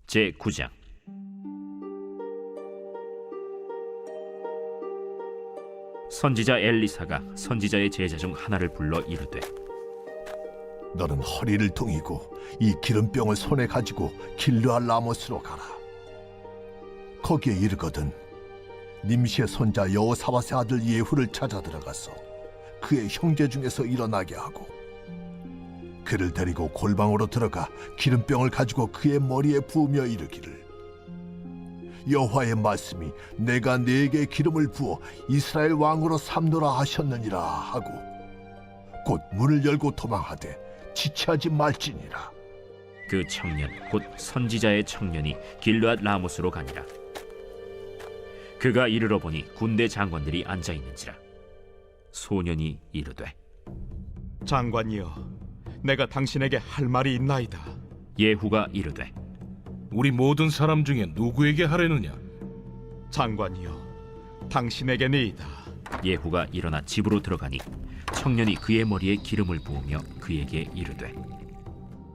제9장. 선지자 엘리사가 선지자의 제자 중 하나를 불러 이르되, 너는 허리를 동이고 이 기름병을 손에 가지고 길르앗 라모스로 가라. 거기에 이르거든 님시의 손자 여호사밧의 아들 예후를 찾아 들어가서 그의 형제 중에서 일어나게 하고, 그를 데리고 골방으로 들어가 기름병을 가지고 그의 머리에 부으며 이르기를, 여호와의 말씀이 내가 네게 기름을 부어 이스라엘 왕으로 삼노라 하셨느니라 하고, 곧 문을 열고 도망하되 지체하지 말지니라. 그 청년 곧 선지자의 청년이 길르앗 라모스로 가니라. 그가 이르러 보니 군대 장관들이 앉아 있는지라. 소년이 이르되, 장관이여, 내가 당신에게 할 말이 있나이다. 예후가 이르되, 우리 모든 사람 중에 누구에게 하려느냐? 장관이여, 당신에게니이다. 예후가 일어나 집으로 들어가니 청년이 그의 머리에 기름을 부으며 그에게 이르되,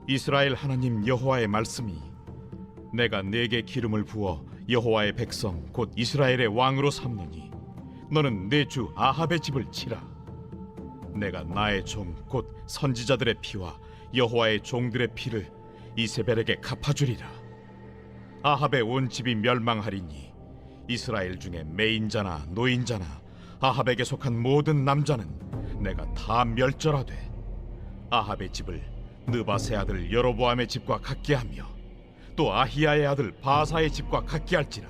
이스라엘 하나님 여호와의 말씀이 내가 네게 기름을 부어 여호와의 백성 곧 이스라엘의 왕으로 삼느니 너는 내 주 아합의 집을 치라. 내가 나의 종 곧 선지자들의 피와 여호와의 종들의 피를 이세벨에게 갚아주리라. 아합의 온 집이 멸망하리니 이스라엘 중에 매인자나 노인자나 아합에게 속한 모든 남자는 내가 다 멸절하되 아합의 집을 느바세 아들 여로보암의 집과 같게 하며 또 아히야의 아들 바사의 집과 같게 할지라.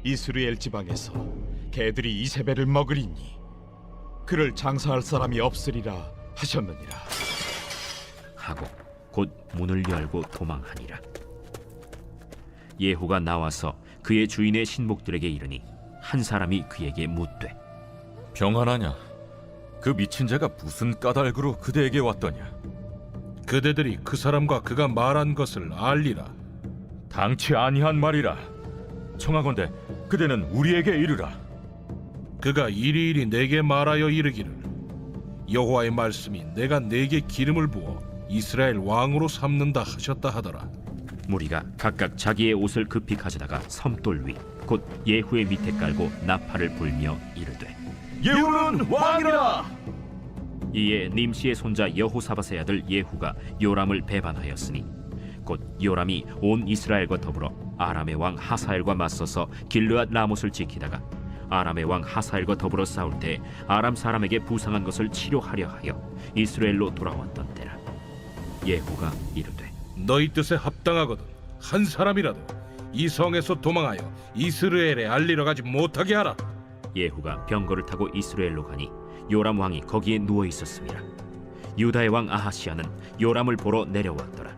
이스라엘 지방에서 개들이 이세벨을 먹으리니 그를 장사할 사람이 없으리라 하셨느니라. 하고 곧 문을 열고 도망하니라. 예후가 나와서 그의 주인의 신복들에게 이르니 한 사람이 그에게 묻되, 평안하냐? 그 미친 자가 무슨 까닭으로 그대에게 왔더냐? 그대들이 그 사람과 그가 말한 것을 알리라. 당치 아니한 말이라. 청하건대 그대는 우리에게 이르라. 그가 이리이리 내게 말하여 이르기를, 여호와의 말씀이 내가 네게 기름을 부어 이스라엘 왕으로 삼는다 하셨다 하더라. 무리가 각각 자기의 옷을 급히 가져다가 섬돌 위 곧 예후의 밑에 깔고 나팔을 불며 이르되, 예후는 왕이라. 이에 님시의 손자 여호사밧의 아들 예후가 요람을 배반하였으니 곧 요람이 온 이스라엘과 더불어 아람의 왕 하사엘과 맞서서 길르앗 라못을 지키다가 아람의 왕 하사엘과 더불어 싸울 때 아람 사람에게 부상한 것을 치료하려 하여 이스라엘로 돌아왔던 때라. 예후가 이르되, 너희 뜻에 합당하거든 한 사람이라도 이 성에서 도망하여 이스라엘에 알리러 가지 못하게 하라. 예후가 병거를 타고 이스라엘로 가니 요람 왕이 거기에 누워 있었습니다. 유다의 왕 아하시아는 요람을 보러 내려왔더라.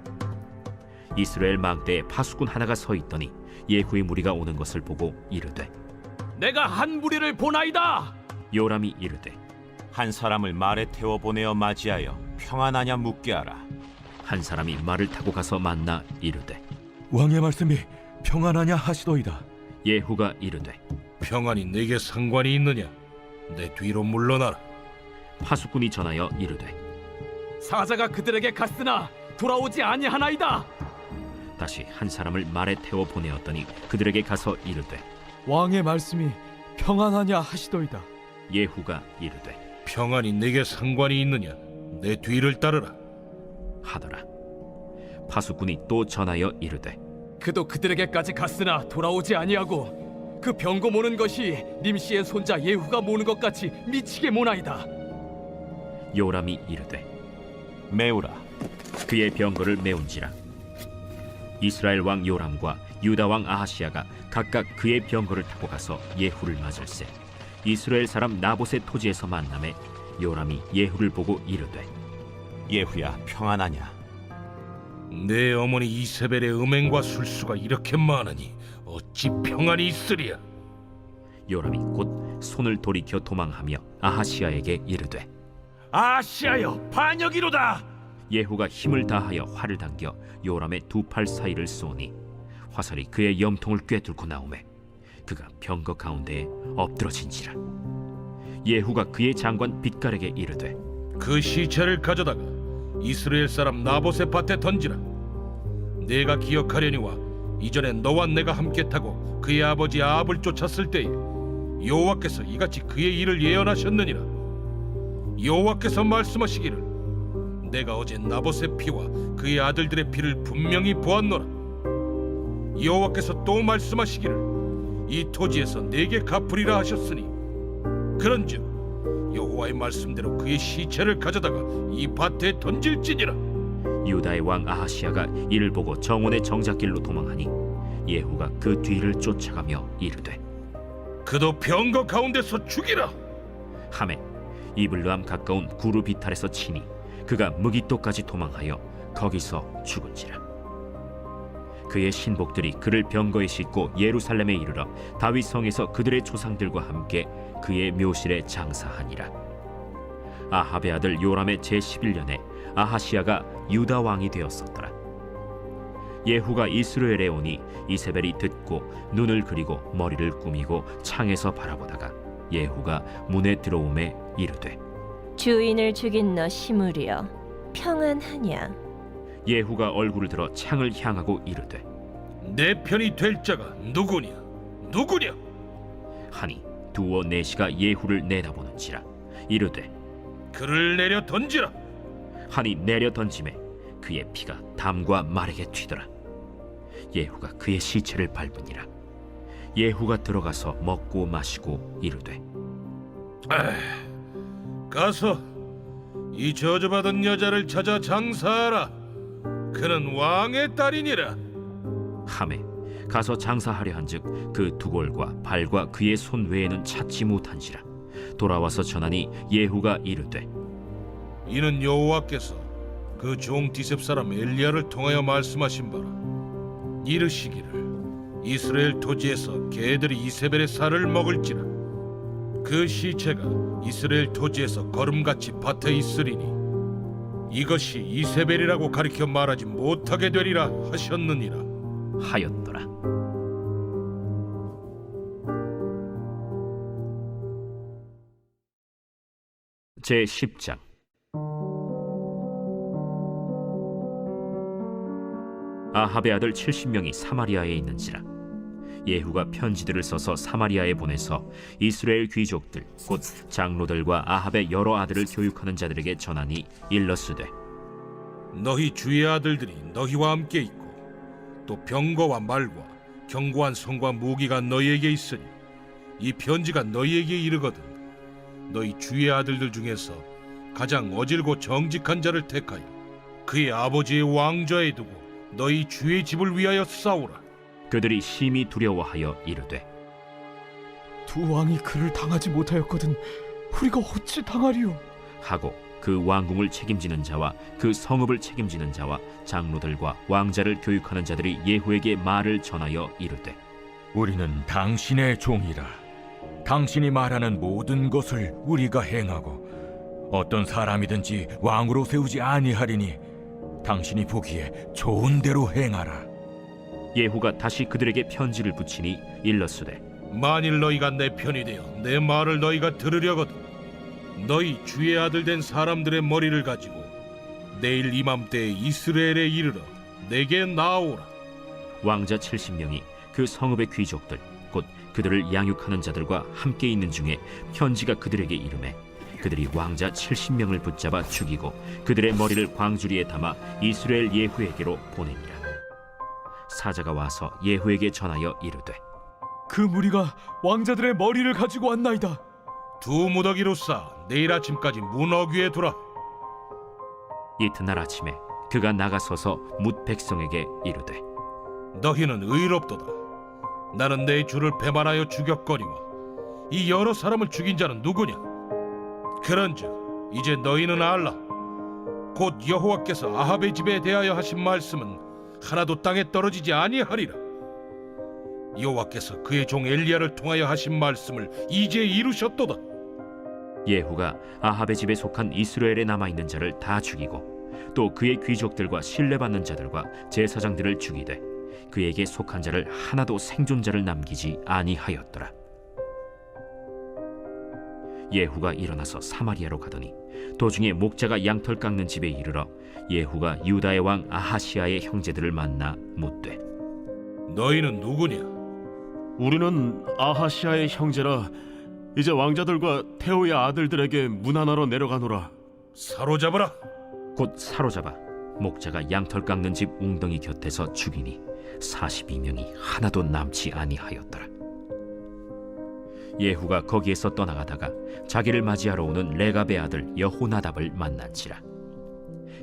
이스라엘 망대에 파수꾼 하나가 서 있더니 예후의 무리가 오는 것을 보고 이르되, 내가 한 무리를 보나이다. 요람이 이르되, 한 사람을 말에 태워 보내어 맞이하여 평안하냐 묻게 하라. 한 사람이 말을 타고 가서 만나 이르되, 왕의 말씀이 평안하냐 하시도이다. 예후가 이르되, 평안이 내게 상관이 있느냐? 내 뒤로 물러나라. 파수꾼이 전하여 이르되, 사자가 그들에게 갔으나 돌아오지 아니하나이다. 다시 한 사람을 말에 태워 보내었더니 그들에게 가서 이르되, 왕의 말씀이 평안하냐 하시도이다. 예후가 이르되, 평안이 내게 상관이 있느냐? 내 뒤를 따르라. 하더라. 파수꾼이 또 전하여 이르되, 그도 그들에게까지 갔으나 돌아오지 아니하고 그 병거 모는 것이 님시의 손자 예후가 모는 것 같이 미치게 모나이다. 요람이 이르되, 메우라. 그의 병거를 메운지라. 이스라엘 왕 요람과 유다 왕 아하시아가 각각 그의 병거를 타고 가서 예후를 맞을세 이스라엘 사람 나봇의 토지에서 만남에 요람이 예후를 보고 이르되, 예후야, 평안하냐? 내 어머니 이세벨의 음행과 술수가 이렇게 많으니 어찌 평안이 있으랴? 요람이 곧 손을 돌이켜 도망하며 아하시아에게 이르되, 아시아여, 반역이로다. 예후가 힘을 다하여 활을 당겨 요람의 두 팔 사이를 쏘니 화살이 그의 염통을 꿰뚫고 나오매 그가 병거 가운데에 엎드러진지라. 예후가 그의 장관 빗갈에게 이르되, 그 시체를 가져다가 이스라엘 사람 나봇의 밭에 던지라. 내가 기억하려니와 이전에 너와 내가 함께 타고 그의 아버지 아합을 쫓았을 때에 여호와께서 이같이 그의 일을 예언하셨느니라. 여호와께서 말씀하시기를 내가 어제 나봇의 피와 그의 아들들의 피를 분명히 보았노라. 여호와께서 또 말씀하시기를 이 토지에서 내게 갚으리라 하셨으니 그런즉 여호와의 말씀대로 그의 시체를 가져다가 이 밭에 던질지니라. 유다의 왕 아하시야가 이를 보고 정원의 정작길로 도망하니 예후가 그 뒤를 쫓아가며 이르되 그도 병거 가운데서 죽이라. 하매 이블르함 가까운 구르 비탈에서 치니 그가 무기토까지 도망하여 거기서 죽은지라. 그의 신복들이 그를 병거에 싣고 예루살렘에 이르러 다윗 성에서 그들의 조상들과 함께 그의 묘실에 장사하니라. 아합의 아들 요람의 제11년에 아하시야가 유다 왕이 되었었더라. 예후가 이스라엘에 오니 이세벨이 듣고 눈을 그리고 머리를 꾸미고 창에서 바라보다가 예후가 문에 들어오매 이르되 주인을 죽인 너 시므리여 평안하냐? 예후가 얼굴을 들어 창을 향하고 이르되 내 편이 될 자가 누구냐? 누구냐? 하니 두어 내시가 예후를 내다보는지라. 이르되 그를 내려 던지라. 하니 내려 던짐에 그의 피가 담과 말에게 튀더라. 예후가 그의 시체를 밟으니라. 예후가 들어가서 먹고 마시고 이르되 가서 이 저주받은 여자를 찾아 장사하라. 그는 왕의 딸이니라. 하매 가서 장사하려 한즉 그 두골과 발과 그의 손 외에는 찾지 못한지라. 돌아와서 전하니 예후가 이르되 이는 여호와께서 그 종 디셉 사람 엘리야를 통하여 말씀하신 바라. 이르시기를 이스라엘 토지에서 개들이 이세벨의 살을 먹을지라. 그 시체가 이스라엘 토지에서 거름같이 밭에 있으리니 이것이 이세벨이라고 가리켜 말하지 못하게 되리라 하셨느니라 하였더라. 제 10장. 아합의 아들 70명이 사마리아에 있는지라. 예후가 편지들을 써서 사마리아에 보내서 이스라엘 귀족들 곧 장로들과 아합의 여러 아들을 교육하는 자들에게 전하니 일러스되 너희 주의 아들들이 너희와 함께 있고 또 병거와 말과 견고한 성과 무기가 너희에게 있으니 이 편지가 너희에게 이르거든 너희 주의 아들들 중에서 가장 어질고 정직한 자를 택하여 그의 아버지의 왕좌에 두고 너희 주의 집을 위하여 싸우라. 그들이 심히 두려워하여 이르되 두 왕이 그를 당하지 못하였거든 우리가 어찌 당하리요? 하고 그 왕궁을 책임지는 자와 그 성읍을 책임지는 자와 장로들과 왕자를 교육하는 자들이 예후에게 말을 전하여 이르되 우리는 당신의 종이라. 당신이 말하는 모든 것을 우리가 행하고 어떤 사람이든지 왕으로 세우지 아니하리니 당신이 보기에 좋은 대로 행하라. 예후가 다시 그들에게 편지를 붙이니 일러스되 만일 너희가 내 편이 되어 내 말을 너희가 들으려거든 너희 주의 아들 된 사람들의 머리를 가지고 내일 이맘때에 이스라엘에 이르러 내게 나오라. 왕자 70명이 그 성읍의 귀족들 곧 그들을 양육하는 자들과 함께 있는 중에 편지가 그들에게 이르매 그들이 왕자 70명을 붙잡아 죽이고 그들의 머리를 광주리에 담아 이스라엘 예후에게로 보내니라. 사자가 와서 예후에게 전하여 이르되 그 무리가 왕자들의 머리를 가지고 왔나이다. 두 무더기로 쌓아 내일 아침까지 문 어귀에 두라. 이튿날 아침에 그가 나가서서 뭇 백성에게 이르되 너희는 의롭도다. 나는 내 주를 배반하여 죽였거니와 이 여러 사람을 죽인 자는 누구냐? 그런즉 이제 너희는 알라. 곧 여호와께서 아합의 집에 대하여 하신 말씀은 하나도 땅에 떨어지지 아니하리라. 여호와께서 그의 종 엘리야를 통하여 하신 말씀을 이제 이루셨도다. 예후가 아합의 집에 속한 이스라엘에 남아있는 자를 다 죽이고 또 그의 귀족들과 신뢰받는 자들과 제사장들을 죽이되 그에게 속한 자를 하나도 생존자를 남기지 아니하였더라. 예후가 일어나서 사마리아로 가더니 도중에 목자가 양털 깎는 집에 이르러 예후가 유다의 왕 아하시아의 형제들을 만나 묻되 너희는 누구냐? 우리는 아하시아의 형제라. 이제 왕자들과 태호의 아들들에게 문안하러 내려가노라. 사로잡아라. 곧 사로잡아 목자가 양털 깎는 집 웅덩이 곁에서 죽이니 42명이 하나도 남지 아니하였더라. 예후가 거기에서 떠나가다가 자기를 맞이하러 오는 레갑의 아들 여호나답을 만난지라.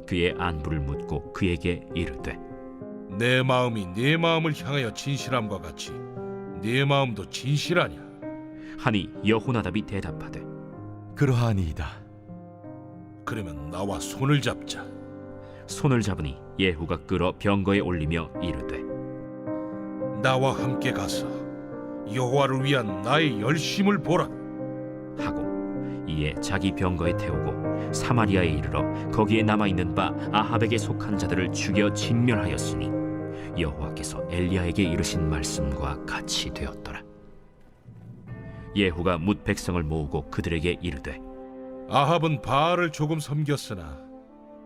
그의 안부를 묻고 그에게 이르되 내 마음이 네 마음을 향하여 진실함과 같이 네 마음도 진실하냐? 하니 여호나답이 대답하되 그러하니이다. 그러면 나와 손을 잡자. 손을 잡으니 예후가 끌어 병거에 올리며 이르되 나와 함께 가서 여호와를 위한 나의 열심을 보라. 하고 이에 자기 병거에 태우고 사마리아에 이르러 거기에 남아있는 바 아합에게 속한 자들을 죽여 진멸하였으니 여호와께서 엘리야에게 이르신 말씀과 같이 되었더라. 예후가 뭇 백성을 모으고 그들에게 이르되 아합은 바알을 조금 섬겼으나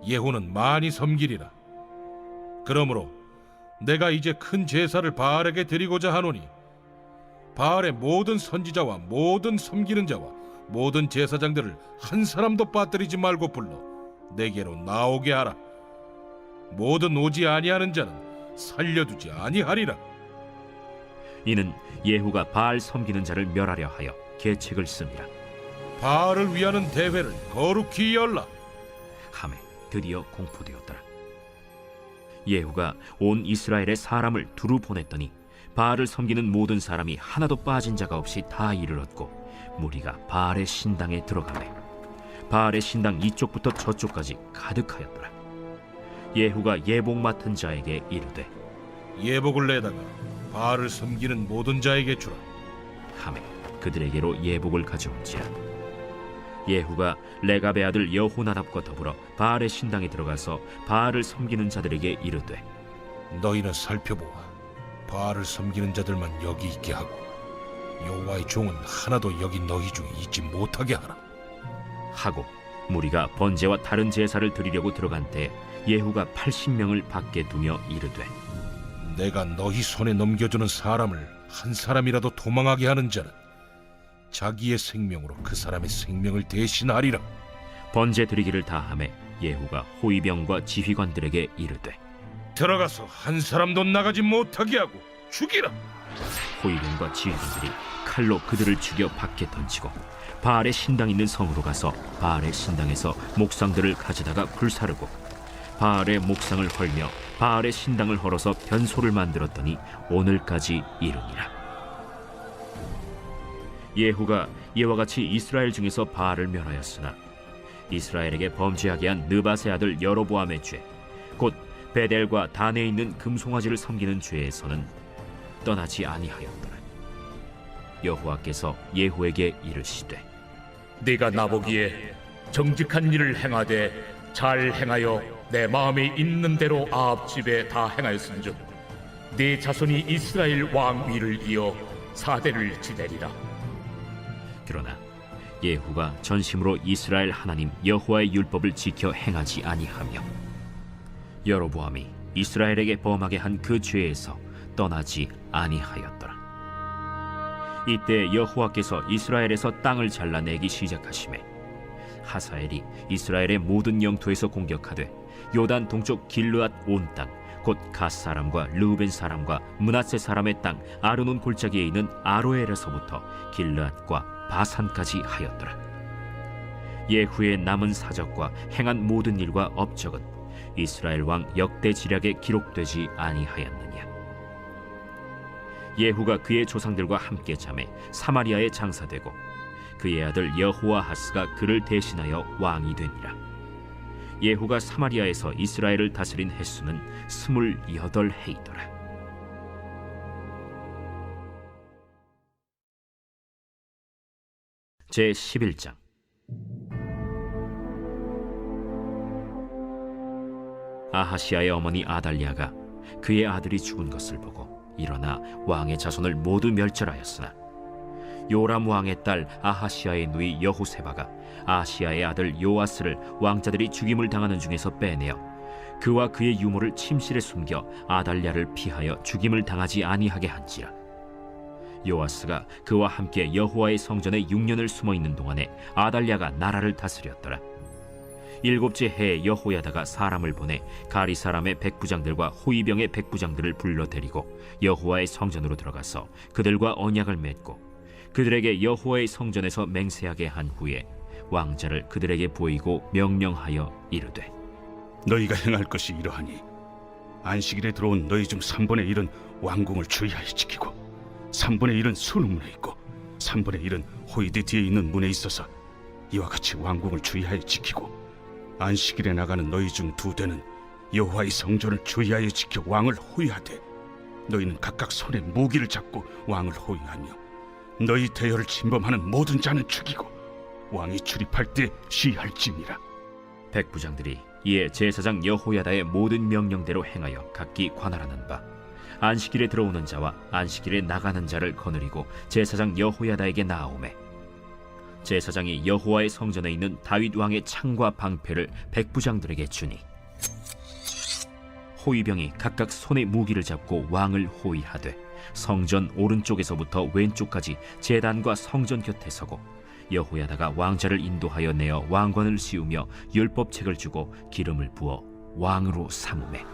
예후는 많이 섬기리라. 그러므로 내가 이제 큰 제사를 바알에게 드리고자 하노니 바알의 모든 선지자와 모든 섬기는 자와 모든 제사장들을 한 사람도 빠뜨리지 말고 불러 내게로 나오게 하라. 모든 오지 아니하는 자는 살려두지 아니하리라. 이는 예후가 바알 섬기는 자를 멸하려 하여 계책을 씁니다. 바알을 위하는 대회를 거룩히 열라. 하매 드디어 공포되었더라. 예후가 온 이스라엘의 사람을 두루 보냈더니 바알을 섬기는 모든 사람이 하나도 빠진 자가 없이 다 이르렀고 무리가 바알의 신당에 들어가매 바알의 신당 이쪽부터 저쪽까지 가득하였더라. 예후가 예복 맡은 자에게 이르되 예복을 내다가 바알을 섬기는 모든 자에게 주라. 하매 그들에게로 예복을 가져온지라. 예후가 레갑의 아들 여호나답과 더불어 바알의 신당에 들어가서 바알을 섬기는 자들에게 이르되 너희는 살펴보아 바알을 섬기는 자들만 여기 있게 하고 여호와의 종은 하나도 여기 너희 중에 있지 못하게 하라. 하고 무리가 번제와 다른 제사를 드리려고 들어간 때 예후가 80명을 밖에 두며 이르되 내가 너희 손에 넘겨주는 사람을 한 사람이라도 도망하게 하는 자는 자기의 생명으로 그 사람의 생명을 대신하리라. 번제 드리기를 다하매 예후가 호위병과 지휘관들에게 이르되 들어가서 한 사람도 나가지 못하게 하고 죽이라. 호위병과 지휘관들이 칼로 그들을 죽여 밖에 던지고 바알의 신당 있는 성으로 가서 바알의 신당에서 목상들을 가져다가 불사르고 바알의 목상을 헐며 바알의 신당을 헐어서 변소를 만들었더니 오늘까지 이르니라. 예후가 이와 같이 이스라엘 중에서 바알을 멸하였으나 이스라엘에게 범죄하게 한 느밧의 아들 여로보암의 죄, 곧 베델과 단에 있는 금송아지를 섬기는 죄에서는 떠나지 아니하였더라. 여호와께서 예후에게 이르시되 네가 나보기에 정직한 일을 행하되 잘 행하여 내 마음에 있는 대로 아합 집에 다 행하였은즉 네 자손이 이스라엘 왕 위를 이어 사대를 지내리라. 그러나 예후가 전심으로 이스라엘 하나님 여호와의 율법을 지켜 행하지 아니하며 여로보암이 이스라엘에게 범하게 한 그 죄에서 떠나지 아니하였더라. 이때 여호와께서 이스라엘에서 땅을 잘라내기 시작하시매 하사엘이 이스라엘의 모든 영토에서 공격하되 요단 동쪽 길르앗 온 땅 곧 갓 사람과 르우벤 사람과 므낫세 사람의 땅 아르논 골짜기에 있는 아로엘에서부터 길르앗과 바산까지 하였더라. 예후의 남은 사적과 행한 모든 일과 업적은 이스라엘 왕 역대 지략에 기록되지 아니하였느냐. 예후가 그의 조상들과 함께 잠에 사마리아에 장사되고 그의 아들 여호아하스가 그를 대신하여 왕이 되니라. 예후가 사마리아에서 이스라엘을 다스린 횟수는 28해이더라. 제 11장. 아하시아의 어머니 아달리아가 그의 아들이 죽은 것을 보고 일어나 왕의 자손을 모두 멸절하였으나 요람 왕의 딸 아하시아의 누이 여호세바가 아시아의 아들 요아스를 왕자들이 죽임을 당하는 중에서 빼내어 그와 그의 유모를 침실에 숨겨 아달랴를 피하여 죽임을 당하지 아니하게 한지라. 요아스가 그와 함께 여호와의 성전에 6년을 숨어 있는 동안에 아달랴가 나라를 다스렸더라. 7째 해에 여호야다가 사람을 보내 가리 사람의 백부장들과 호위병의 백부장들을 불러 데리고 여호와의 성전으로 들어가서 그들과 언약을 맺고 그들에게 여호와의 성전에서 맹세하게 한 후에 왕자를 그들에게 보이고 명령하여 이르되 너희가 행할 것이 이러하니 안식일에 들어온 너희 중 3분의 1은 왕궁을 주의하여 지키고 3분의 1은 수능문에 있고 3분의 1은 호위대 뒤에 있는 문에 있어서 이와 같이 왕궁을 주의하여 지키고 안식일에 나가는 너희 중 2대는 여호와의 성전을 주의하여 지켜 왕을 호위하되 너희는 각각 손에 무기를 잡고 왕을 호위하며 너희 대열을 침범하는 모든 자는 죽이고 왕이 출입할 때 시할지니라. 백부장들이 이에 제사장 여호야다의 모든 명령대로 행하여 각기 관할하는 바 안식일에 들어오는 자와 안식일에 나가는 자를 거느리고 제사장 여호야다에게 나아오매 제사장이 여호와의 성전에 있는 다윗 왕의 창과 방패를 백부장들에게 주니 호위병이 각각 손에 무기를 잡고 왕을 호위하되 성전 오른쪽에서부터 왼쪽까지 제단과 성전 곁에 서고 여호야다가 왕자를 인도하여 내어 왕관을 씌우며 율법책을 주고 기름을 부어 왕으로 삼으매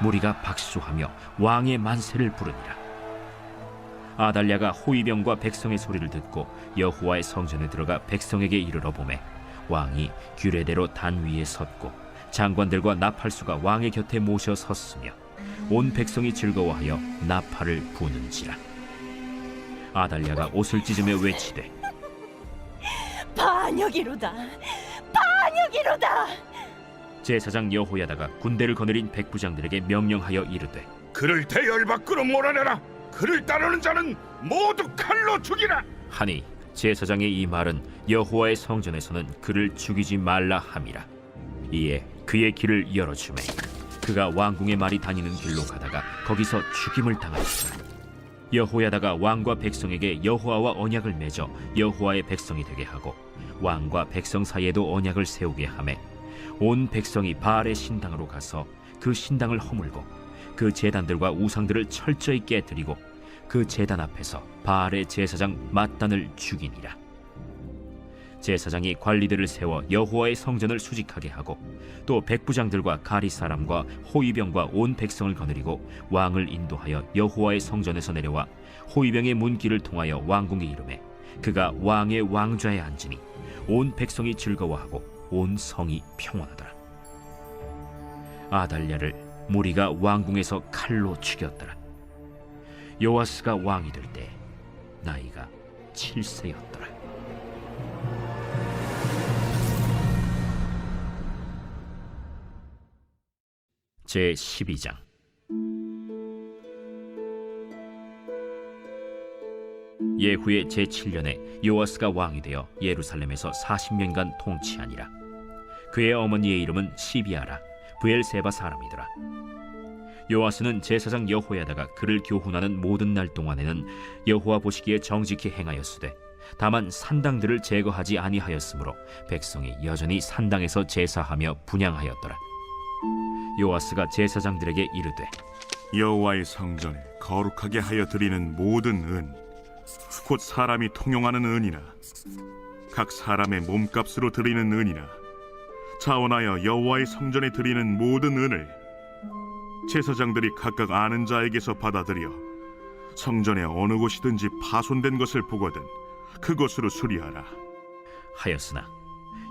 무리가 박수하며 왕의 만세를 부르니라. 아달랴가 호위병과 백성의 소리를 듣고 여호와의 성전에 들어가 백성에게 이르러 보매 왕이 규례대로 단 위에 섰고 장관들과 나팔수가 왕의 곁에 모셔 섰으며 온 백성이 즐거워하여 나팔을 부는지라. 아달랴가 옷을 찢으며 외치되 반역이로다, 반역이로다. 제사장 여호야다가 군대를 거느린 백부장들에게 명령하여 이르되 그를 대열 밖으로 몰아내라. 그를 따르는 자는 모두 칼로 죽이라. 하니 제사장의 이 말은 여호와의 성전에서는 그를 죽이지 말라 함이라. 이에 그의 길을 열어주매 그가 왕궁의 말이 다니는 길로 가다가 거기서 죽임을 당하였더라. 여호야다가 왕과 백성에게 여호와와 언약을 맺어 여호와의 백성이 되게 하고 왕과 백성 사이에도 언약을 세우게 하매 온 백성이 바알의 신당으로 가서 그 신당을 허물고 그 제단들과 우상들을 철저히 깨뜨리고 그 제단 앞에서 바알의 제사장 mat단을 죽이니라. 제사장이 관리들을 세워 여호와의 성전을 수직하게 하고 또 백부장들과 가리 사람과 호위병과 온 백성을 거느리고 왕을 인도하여 여호와의 성전에서 내려와 호위병의 문길을 통하여 왕궁에 이르매 그가 왕의 왕좌에 앉으니 온 백성이 즐거워하고 온 성이 평온하더라. 아달랴를 무리가 왕궁에서 칼로 죽였더라. 요아스가 왕이 될 때 나이가 7세였더라. 제 12장. 예후의 제 7년에 요아스가 왕이 되어 예루살렘에서 40년간 통치하니라. 그의 어머니의 이름은 시비아라 브엘세바 사람이더라. 요아스는 제사장 여호야다가 그를 교훈하는 모든 날 동안에는 여호와 보시기에 정직히 행하였으되 다만 산당들을 제거하지 아니하였으므로 백성이 여전히 산당에서 제사하며 분향하였더라. 요아스가 제사장들에게 이르되 여호와의 성전에 거룩하게 하여 드리는 모든 은, 곧 사람이 통용하는 은이나 각 사람의 몸값으로 드리는 은이나 자원하여 여호와의 성전에 드리는 모든 은을 제사장들이 각각 아는 자에게서 받아들여 성전의 어느 곳이든지 파손된 것을 보거든 그것으로 수리하라 하였으나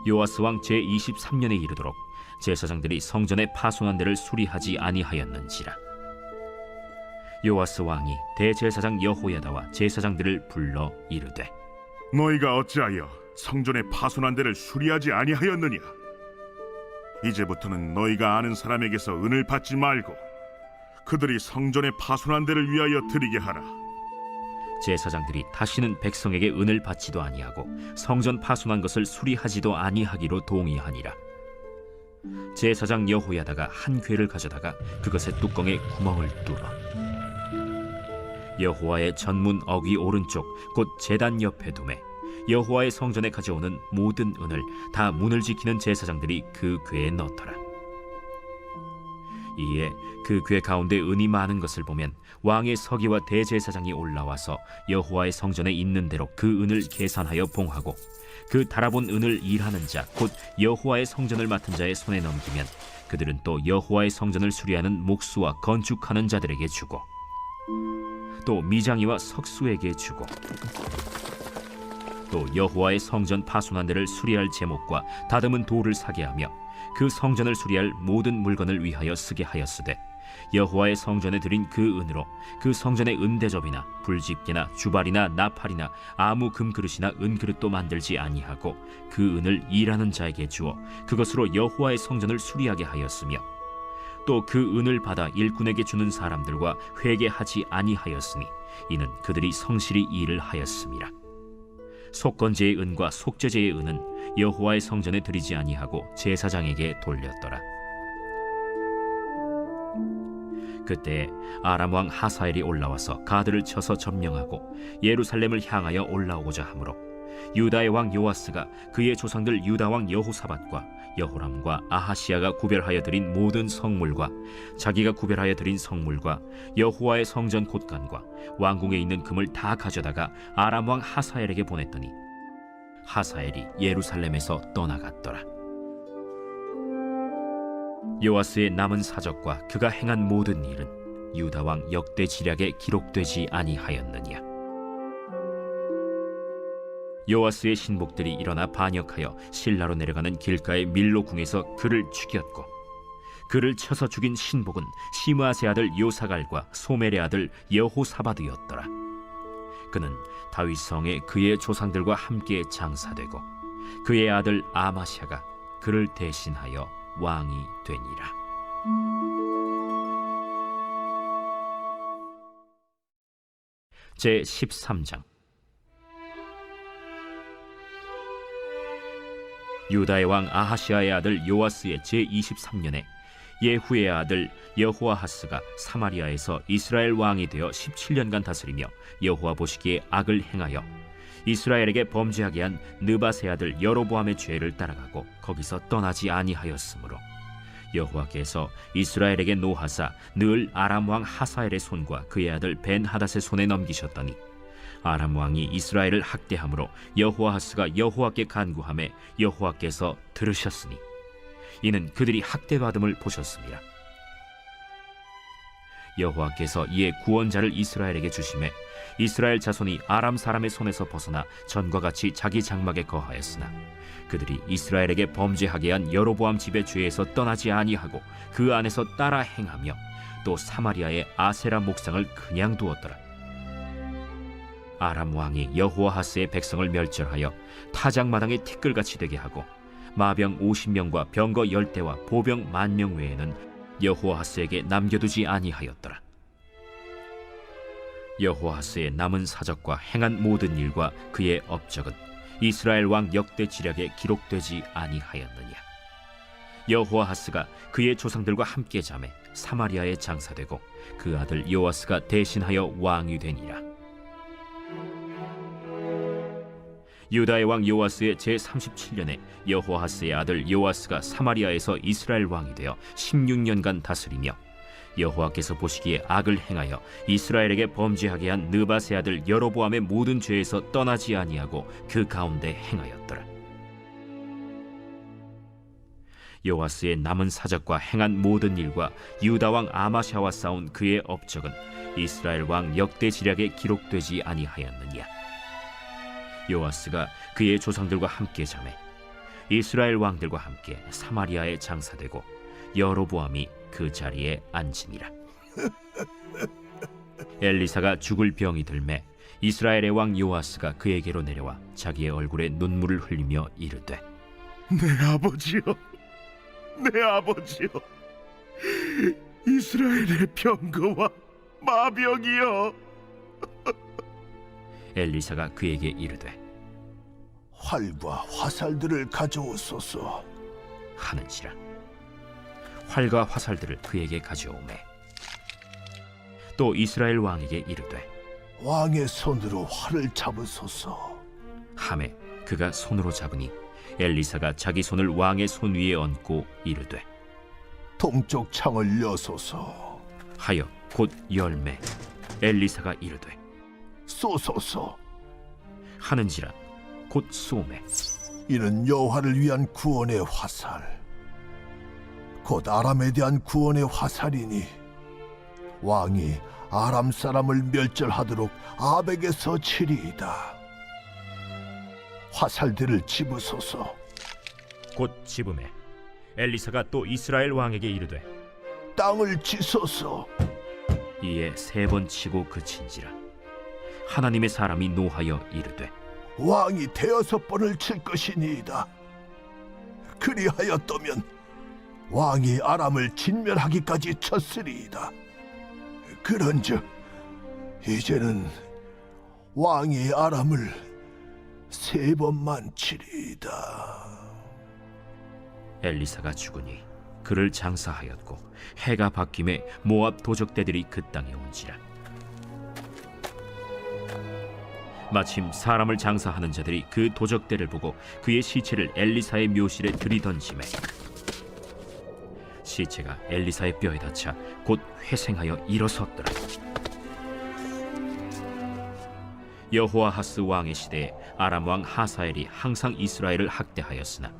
요아스 왕 제 23년에 이르도록 제사장들이 성전의 파손한 데를 수리하지 아니하였는지라. 요아스 왕이 대제사장 여호야다와 제사장들을 불러 이르되 너희가 어찌하여 성전의 파손한 데를 수리하지 아니하였느냐? 이제부터는 너희가 아는 사람에게서 은을 받지 말고 그들이 성전의 파손한 데를 위하여 드리게 하라. 제사장들이 다시는 백성에게 은을 받지도 아니하고 성전 파손한 것을 수리하지도 아니하기로 동의하니라. 제사장 여호야다가 한 궤를 가져다가 그것의 뚜껑에 구멍을 뚫어 여호와의 전문 어귀 오른쪽 곧 제단 옆에 두매 여호와의 성전에 가져오는 모든 은을 다 문을 지키는 제사장들이 그 궤에 넣더라. 이에 그 궤 가운데 은이 많은 것을 보면 왕의 서기와 대제사장이 올라와서 여호와의 성전에 있는 대로 그 은을 계산하여 봉하고 그 달아본 은을 일하는 자 곧 여호와의 성전을 맡은 자의 손에 넘기면 그들은 또 여호와의 성전을 수리하는 목수와 건축하는 자들에게 주고 또 미장이와 석수에게 주고 또 여호와의 성전 파손한 데를 수리할 제목과 다듬은 돌을 사게 하며 그 성전을 수리할 모든 물건을 위하여 쓰게 하였으되 여호와의 성전에 드린 그 은으로 그 성전의 은대접이나 불집게나 주발이나 나팔이나 아무 금그릇이나 은그릇도 만들지 아니하고 그 은을 일하는 자에게 주어 그것으로 여호와의 성전을 수리하게 하였으며 또 그 은을 받아 일꾼에게 주는 사람들과 회개하지 아니하였으니 이는 그들이 성실히 일을 하였음이라. 속건제의 은과 속죄제의 은은 여호와의 성전에 드리지 아니하고 제사장에게 돌렸더라. 그때 아람 왕 하사엘이 올라와서 가드를 쳐서 점령하고 예루살렘을 향하여 올라오고자 하므로 유다의 왕 요아스가 그의 조상들 유다 왕 여호사밧과 여호람과 아하시야가 구별하여 드린 모든 성물과 자기가 구별하여 드린 성물과 여호와의 성전 곳간과 왕궁에 있는 금을 다 가져다가 아람 왕 하사엘에게 보냈더니 하사엘이 예루살렘에서 떠나갔더라. 요아스의 남은 사적과 그가 행한 모든 일은 유다 왕 역대 지략에 기록되지 아니하였느냐. 요아스의 신복들이 일어나 반역하여 실라로 내려가는 길가의 밀로 궁에서 그를 죽였고 그를 쳐서 죽인 신복은 시므아세 아들 요사갈과 소멜의 아들 여호사밧이었더라. 그는 다윗 성에 그의 조상들과 함께 장사되고 그의 아들 아마샤가 그를 대신하여 왕이 되니라. 제 13장. 유다의 왕 아하시아의 아들 요아스의 제 23년에 예후의 아들 여호아하스가 사마리아에서 이스라엘 왕이 되어 17년간 다스리며 여호와 보시기에 악을 행하여 이스라엘에게 범죄하게 한 느밧의 아들 여로보암의 죄를 따라가고 거기서 떠나지 아니하였으므로 여호와께서 이스라엘에게 노하사 늘 아람 왕 하사엘의 손과 그의 아들 벤하닷의 손에 넘기셨더니 아람 왕이 이스라엘을 학대함으로 여호아하스가 여호와께 간구하매 여호와께서 들으셨으니 이는 그들이 학대받음을 보셨습니다. 여호와께서 이에 구원자를 이스라엘에게 주시매 이스라엘 자손이 아람 사람의 손에서 벗어나 전과 같이 자기 장막에 거하였으나 그들이 이스라엘에게 범죄하게 한 여로보암 집의 죄에서 떠나지 아니하고 그 안에서 따라 행하며 또 사마리아의 아세라 목상을 그냥 두었더라. 아람 왕이 여호아하스의 백성을 멸절하여 타작마당의 티끌같이 되게 하고 마병 50명과 병거 10대와 보병 10,000명 외에는 여호아하스에게 남겨두지 아니하였더라. 여호아하스의 남은 사적과 행한 모든 일과 그의 업적은 이스라엘 왕 역대 지략에 기록되지 아니하였느냐. 여호아하스가 그의 조상들과 함께 잠에 사마리아에 장사되고 그 아들 요아스가 대신하여 왕이 되니라. 유다의 왕 요아스의 제37년에 여호아하스의 아들 요아스가 사마리아에서 이스라엘 왕이 되어 16년간 다스리며 여호와께서 보시기에 악을 행하여 이스라엘에게 범죄하게 한 느밧의 아들 여로보암의 모든 죄에서 떠나지 아니하고 그 가운데 행하였더라. 요아스의 남은 사적과 행한 모든 일과 유다 왕 아마샤와 싸운 그의 업적은 이스라엘 왕 역대 지략에 기록되지 아니하였느냐. 요아스가 그의 조상들과 함께 잠에 이스라엘 왕들과 함께 사마리아에 장사되고 여로보암이 그 자리에 앉으니라. 엘리사가 죽을 병이 들매 이스라엘의 왕 요아스가 그에게로 내려와 자기의 얼굴에 눈물을 흘리며 이르되 내 아버지여, 내 아버지여, 이스라엘의 병거와 마병이여. 엘리사가 그에게 이르되 활과 화살들을 가져오소서 하는지라. 활과 화살들을 그에게 가져오매 또 이스라엘 왕에게 이르되 왕의 손으로 활을 잡으소서. 하매 그가 손으로 잡으니 엘리사가 자기 손을 왕의 손 위에 얹고 이르되 동쪽 창을 여소서. 하여 곧 열매. 엘리사가 이르되 쏘소서. 하는지라 곧 쏘매. 이는 여호와를 위한 구원의 화살, 곧 아람에 대한 구원의 화살이니 왕이 아람 사람을 멸절하도록 아벡에서 치리이다. 화살들을 집으소서. 곧 집음에 엘리사가 또 이스라엘 왕에게 이르되 땅을 치소서. 이에 3번 치고 그친지라. 하나님의 사람이 노하여 이르되 왕이 6번을 칠 것이니이다. 그리하였다면 왕이 아람을 진멸하기까지 쳤으리이다. 그런즉 이제는 왕이 아람을 3번만 치리이다. 엘리사가 죽으니 그를 장사하였고 해가 바뀜에 모압 도적대들이 그 땅에 온지라. 마침 사람을 장사하는 자들이 그 도적대를 보고 그의 시체를 엘리사의 묘실에 들이던지매 시체가 엘리사의 뼈에 닿자 곧 회생하여 일어섰더라. 여호아하스 왕의 시대에 아람 왕 하사엘이 항상 이스라엘을 학대하였으나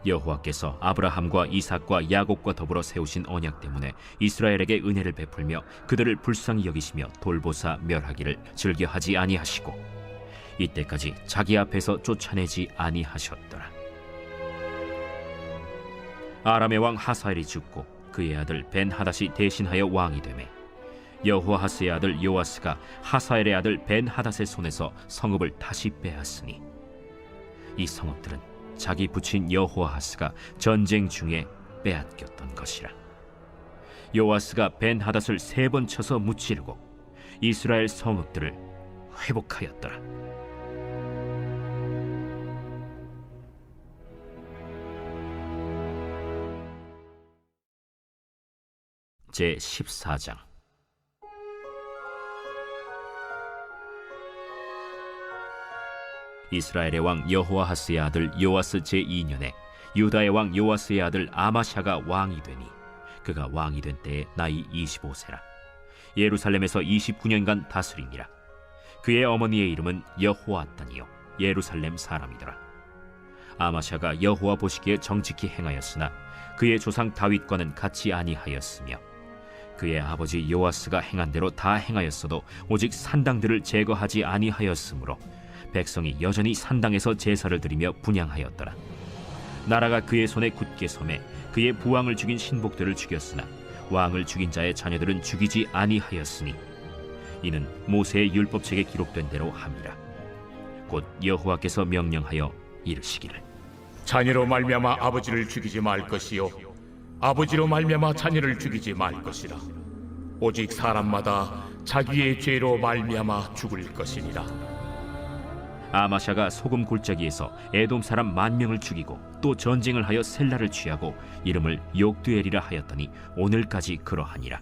여호와께서 아브라함과 이삭과 야곱과 더불어 세우신 언약 때문에 이스라엘에게 은혜를 베풀며 그들을 불쌍히 여기시며 돌보사 멸하기를 즐겨하지 아니하시고 이때까지 자기 앞에서 쫓아내지 아니하셨더라. 아람의 왕 하사엘이 죽고 그의 아들 벤하닷이 대신하여 왕이 되매 여호아하스의 아들 요아스가 하사엘의 아들 벤하닷의 손에서 성읍을 다시 빼앗으니 이 성읍들은 자기 부친 여호아하스가 전쟁 중에 빼앗겼던 것이라. 요아스가 벤하닷을 3번 쳐서 무찌르고 이스라엘 성읍들을 회복하였더라. 제 14장. 이스라엘의 왕 여호아하스의 아들 요아스 제2년에 유다의 왕 요아스의 아들 아마샤가 왕이 되니 그가 왕이 된 때에 나이 25세라. 예루살렘에서 29년간 다스리니라. 그의 어머니의 이름은 여호아단이요 예루살렘 사람이더라. 아마샤가 여호와 보시기에 정직히 행하였으나 그의 조상 다윗과는 같이 아니하였으며 그의 아버지 요아스가 행한 대로 다 행하였어도 오직 산당들을 제거하지 아니하였으므로 백성이 여전히 산당에서 제사를 드리며 분향하였더라. 나라가 그의 손에 굳게 섬에 그의 부왕을 죽인 신복들을 죽였으나 왕을 죽인 자의 자녀들은 죽이지 아니하였으니 이는 모세의 율법책에 기록된 대로 함이라. 곧 여호와께서 명령하여 이르시기를 자녀로 말미암아 아버지를 죽이지 말 것이요 아버지로 말미암아 자녀를 죽이지 말 것이라. 오직 사람마다 자기의 죄로 말미암아 죽을 것이니라. 아마샤가 소금 골짜기에서 에돔 사람 10,000명을 죽이고 또 전쟁을 하여 셀라를 취하고 이름을 욕두엘이라 하였더니 오늘까지 그러하니라.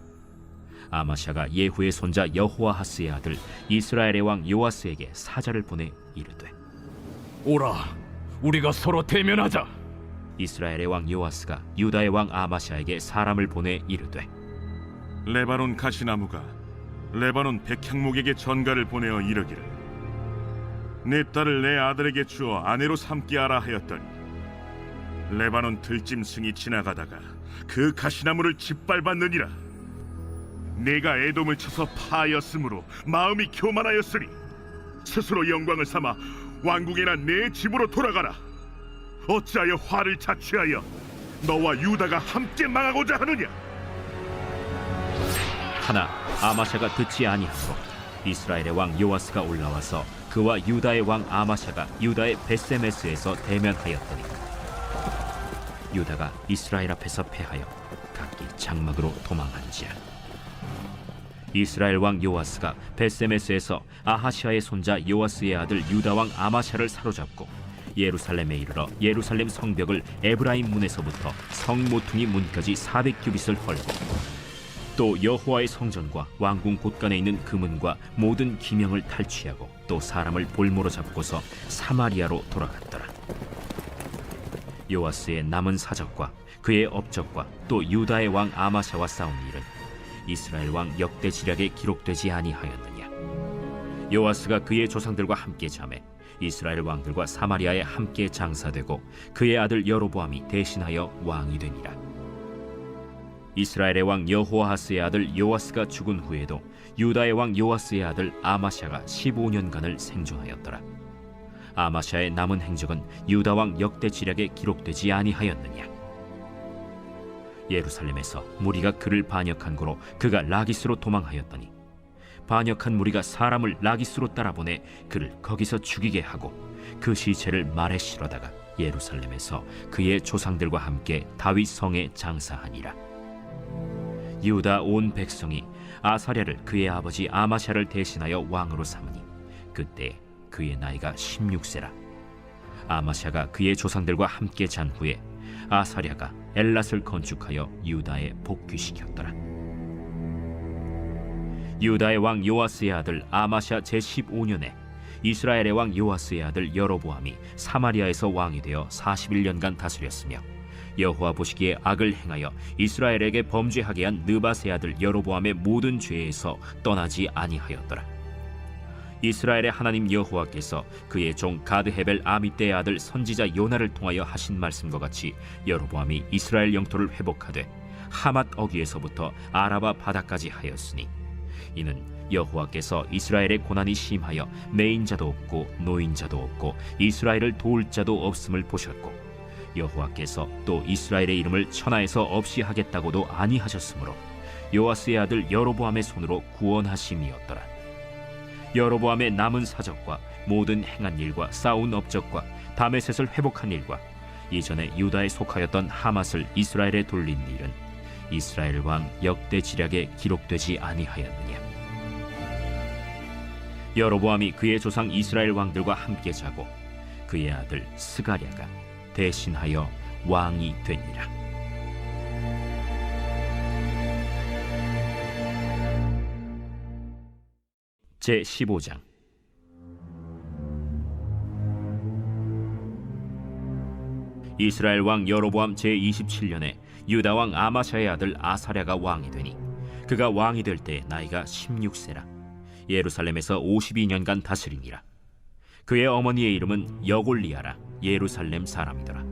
아마샤가 예후의 손자 여호아하스의 아들 이스라엘의 왕 요아스에게 사자를 보내 이르되 오라, 우리가 서로 대면하자. 이스라엘의 왕 요아스가 유다의 왕 아마샤에게 사람을 보내 이르되 레바논 가시나무가 레바논 백향목에게 전가를 보내어 이르기를 내 딸을 내 아들에게 주어 아내로 삼게 하라 하였더니 레바논 들짐승이 지나가다가 그 가시나무를 짓밟았느니라. 내가 에돔을 쳐서 파하였으므로 마음이 교만하였으니 스스로 영광을 삼아 왕궁이나 내 집으로 돌아가라. 어찌하여 화를 자취하여 너와 유다가 함께 망하고자 하느냐. 하나 아마샤가 듣지 아니하므로 이스라엘의 왕 요아스가 올라와서 그와 유다의 왕 아마샤가 유다의 베세메스에서 대면하였더니 유다가 이스라엘 앞에서 패하여 각기 장막으로 도망한지라. 이스라엘 왕 요아스가 베세메스에서 아하시아의 손자 요아스의 아들 유다 왕 아마샤를 사로잡고 예루살렘에 이르러 예루살렘 성벽을 에브라임 문에서부터 성 모퉁이 문까지 400규빗을 헐고 또 여호와의 성전과 왕궁 곳간에 있는 금은과 모든 기명을 탈취하고 또 사람을 볼모로 잡고서 사마리아로 돌아갔더라. 요아스의 남은 사적과 그의 업적과 또 유다의 왕 아마샤와 싸운 일은 이스라엘 왕 역대 지략에 기록되지 아니하였느냐. 요아스가 그의 조상들과 함께 잠에 이스라엘 왕들과 사마리아에 함께 장사되고 그의 아들 여로보암이 대신하여 왕이 되니라. 이스라엘의 왕 여호아하스의 아들 요아스가 죽은 후에도 유다의 왕 요아스의 아들 아마샤가 15년간을 생존하였더라. 아마샤의 남은 행적은 유다 왕 역대 지략에 기록되지 아니하였느냐. 예루살렘에서 무리가 그를 반역한 고로 그가 라기스로 도망하였더니 반역한 무리가 사람을 라기스로 따라보내 그를 거기서 죽이게 하고 그 시체를 말에 실어다가 예루살렘에서 그의 조상들과 함께 다윗 성에 장사하니라. 유다 온 백성이 아사랴를 그의 아버지 아마샤를 대신하여 왕으로 삼으니 그때 그의 나이가 16세라. 아마샤가 그의 조상들과 함께 잔 후에 아사랴가 엘랏을 건축하여 유다에 복귀시켰더라. 유다의 왕 요아스의 아들 아마샤 제15년에 이스라엘의 왕 요아스의 아들 여로보암이 사마리아에서 왕이 되어 41년간 다스렸으며 여호와 보시기에 악을 행하여 이스라엘에게 범죄하게 한 느밧의 아들 여로보암의 모든 죄에서 떠나지 아니하였더라. 이스라엘의 하나님 여호와께서 그의 종 가드헤벨 아미떼의 아들 선지자 요나를 통하여 하신 말씀과 같이 여로보암이 이스라엘 영토를 회복하되 하맛 어귀에서부터 아라바 바다까지 하였으니 이는 여호와께서 이스라엘의 고난이 심하여 매인자도 없고 노인자도 없고 이스라엘을 도울 자도 없음을 보셨고 여호와께서 또 이스라엘의 이름을 천하에서 없이 하겠다고도 아니하셨으므로 요아스의 아들 여로보암의 손으로 구원하심이었더라. 여로보암의 남은 사적과 모든 행한 일과 싸운 업적과 다메셋을 회복한 일과 이전에 유다에 속하였던 하맛을 이스라엘에 돌린 일은 이스라엘 왕 역대 지략에 기록되지 아니하였느냐. 여로보암이 그의 조상 이스라엘 왕들과 함께 자고 그의 아들 스가랴가 대신하여 왕이 되니라. 제15장. 이스라엘 왕 여로보암 제27년에 유다 왕 아마샤의 아들 아사랴가 왕이 되니 그가 왕이 될 때 나이가 16세라. 예루살렘에서 52년간 다스리니라. 그의 어머니의 이름은 여골리아라. 예루살렘 사람이더라.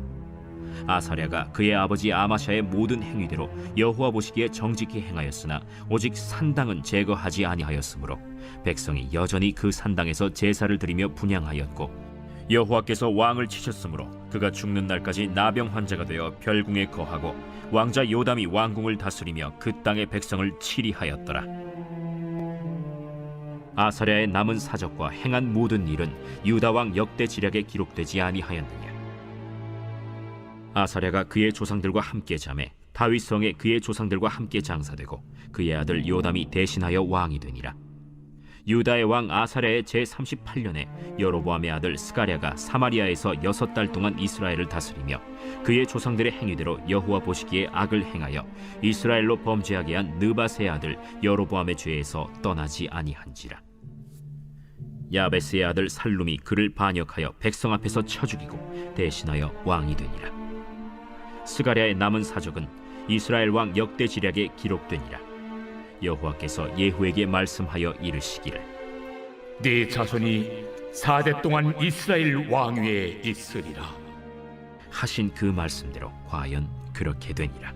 아사랴가 그의 아버지 아마샤의 모든 행위대로 여호와 보시기에 정직히 행하였으나 오직 산당은 제거하지 아니하였으므로 백성이 여전히 그 산당에서 제사를 드리며 분향하였고 여호와께서 왕을 치셨으므로 그가 죽는 날까지 나병 환자가 되어 별궁에 거하고 왕자 요담이 왕궁을 다스리며 그 땅의 백성을 치리하였더라. 아사랴의 남은 사적과 행한 모든 일은 유다 왕 역대 지략에 기록되지 아니하였느냐. 아사랴가 그의 조상들과 함께 잠에 다윗 성에 그의 조상들과 함께 장사되고 그의 아들 요담이 대신하여 왕이 되니라. 유다의 왕 아사랴의 제38년에 여로보암의 아들 스가랴가 사마리아에서 6달 동안 이스라엘을 다스리며 그의 조상들의 행위대로 여호와 보시기에 악을 행하여 이스라엘로 범죄하게 한 느밧의 아들 여로보암의 죄에서 떠나지 아니한지라. 야베스의 아들 살룸이 그를 반역하여 백성 앞에서 쳐 죽이고 대신하여 왕이 되니라. 스가랴의 남은 사적은 이스라엘 왕 역대 지략에 기록되니라. 여호와께서 예후에게 말씀하여 이르시기를 네 자손이 4대 동안 이스라엘 왕위에 있으리라 하신 그 말씀대로 과연 그렇게 되니라.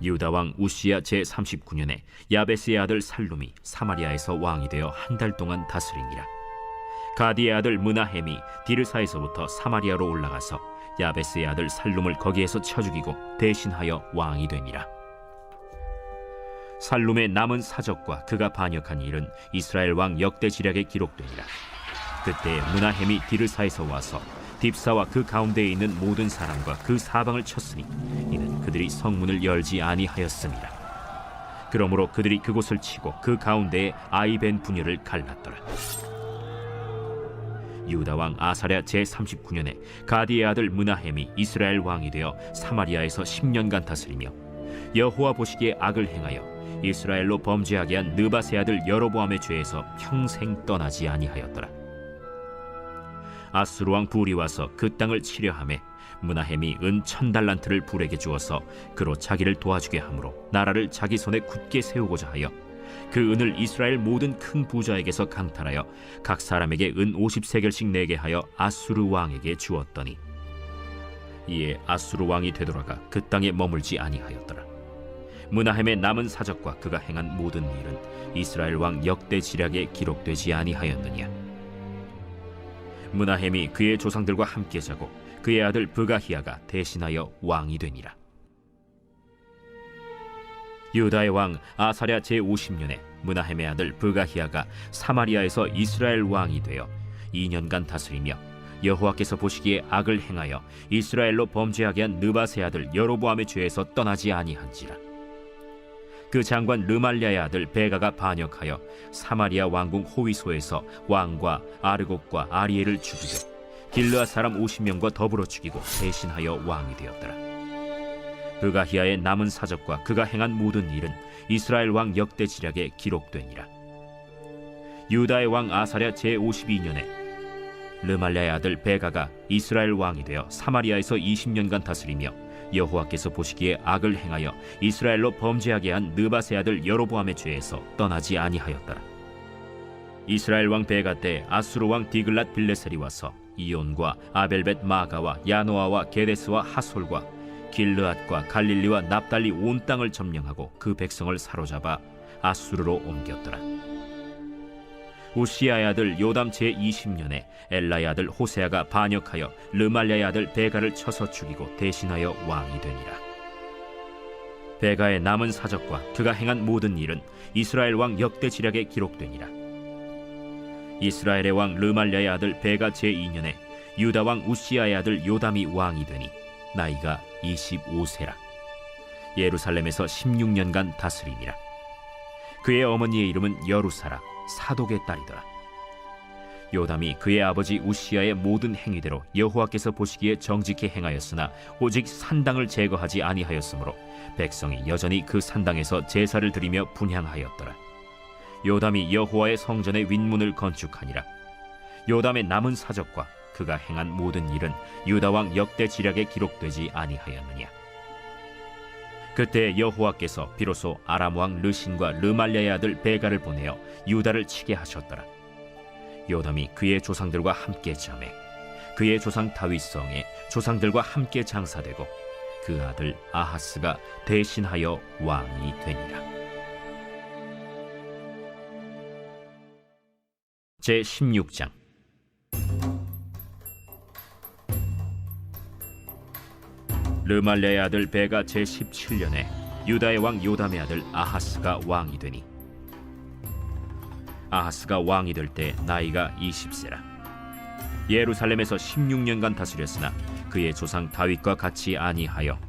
유다 왕 우시야 제39년에 야베스의 아들 살룸이 사마리아에서 왕이 되어 한 달 동안 다스리니라. 가디의 아들 므나헴이 디르사에서부터 사마리아로 올라가서 야베스의 아들 살룸을 거기에서 쳐 죽이고 대신하여 왕이 되니라. 살룸의 남은 사적과 그가 반역한 일은 이스라엘 왕 역대 지략에 기록되니라. 그때 므나헴이 디르사에서 와서 딥사와 그 가운데에 있는 모든 사람과 그 사방을 쳤으니 이는 그들이 성문을 열지 아니하였음이라. 그러므로 그들이 그곳을 치고 그 가운데에 아이벤 분열을 갈랐더라. 유다 왕 아사랴 제39년에 가디의 아들 므나헴이 이스라엘 왕이 되어 사마리아에서 10년간 다스리며 여호와 보시기에 악을 행하여 이스라엘로 범죄하게 한 느밧의 아들 여로보암의 죄에서 평생 떠나지 아니하였더라. 아수르 왕 불이 와서 그 땅을 치려하매 므나헴이 은 1000달란트를 불에게 주어서 그로 자기를 도와주게 하므로 나라를 자기 손에 굳게 세우고자 하여 그 은을 이스라엘 모든 큰 부자에게서 강탈하여 각 사람에게 은 50세겔씩 내게 하여 아수르 왕에게 주었더니 이에 아수르 왕이 되돌아가 그 땅에 머물지 아니하였더라. 므나헴의 남은 사적과 그가 행한 모든 일은 이스라엘 왕 역대 지략에 기록되지 아니하였느냐. 므나헴이 그의 조상들과 함께 자고 그의 아들 브가히야가 대신하여 왕이 되니라. 유다의 왕 아사랴 제50년에 므나헴의 아들 브가히야가 사마리아에서 이스라엘 왕이 되어 2년간 다스리며 여호와께서 보시기에 악을 행하여 이스라엘로 범죄하게 한 느밧의 아들 여로보암의 죄에서 떠나지 아니한지라. 그 장관 르말랴의 아들 베가가 반역하여 사마리아 왕궁 호위소에서 왕과 아르곡과 아리엘을 죽이고 길르앗 사람 50명과 더불어 죽이고 대신하여 왕이 되었더라. 브가히야의 남은 사적과 그가 행한 모든 일은 이스라엘 왕 역대 지략에 기록되니라. 유다의 왕 아사랴 제52년에 르말랴의 아들 베가가 이스라엘 왕이 되어 사마리아에서 20년간 다스리며 여호와께서 보시기에 악을 행하여 이스라엘로 범죄하게 한 느밧의 아들 여로보암의 죄에서 떠나지 아니하였더라. 이스라엘 왕 베가 때 아수르 왕 디글랏 빌레셀이 와서 이온과 아벨벳 마가와 야노아와 게데스와 하솔과 길르앗과 갈릴리와 납달리 온 땅을 점령하고 그 백성을 사로잡아 아수르로 옮겼더라. 우시아의 아들 요담 제20년에 엘라의 아들 호세아가 반역하여 르말랴의 아들 베가를 쳐서 죽이고 대신하여 왕이 되니라. 베가의 남은 사적과 그가 행한 모든 일은 이스라엘 왕 역대 지략에 기록되니라. 이스라엘의 왕 르말랴의 아들 베가 제2년에 유다 왕 우시아의 아들 요담이 왕이 되니 나이가 25세라. 예루살렘에서 16년간 다스리니라. 그의 어머니의 이름은 여루사라 사독의 딸이더라. 요담이 그의 아버지 우시아의 모든 행위대로 여호와께서 보시기에 정직히 행하였으나 오직 산당을 제거하지 아니하였으므로 백성이 여전히 그 산당에서 제사를 드리며 분향하였더라. 요담이 여호와의 성전의 윗문을 건축하니라. 요담의 남은 사적과 그가 행한 모든 일은 유다 왕 역대 지략에 기록되지 아니하였느냐. 그때 여호와께서 비로소 아람 왕 르신과 르말랴의 아들 베가를 보내어 유다를 치게 하셨더라. 요담이 그의 조상들과 함께 잠에 그의 조상 다윗성에 조상들과 함께 장사되고 그 아들 아하스가 대신하여 왕이 되니라. 제16장. 르말랴의 아들 베가 제17년에 유다의 왕 요담의 아들 아하스가 왕이 되니 아하스가 왕이 될 때 나이가 20세라. 예루살렘에서 16년간 다스렸으나 그의 조상 다윗과 같이 아니하여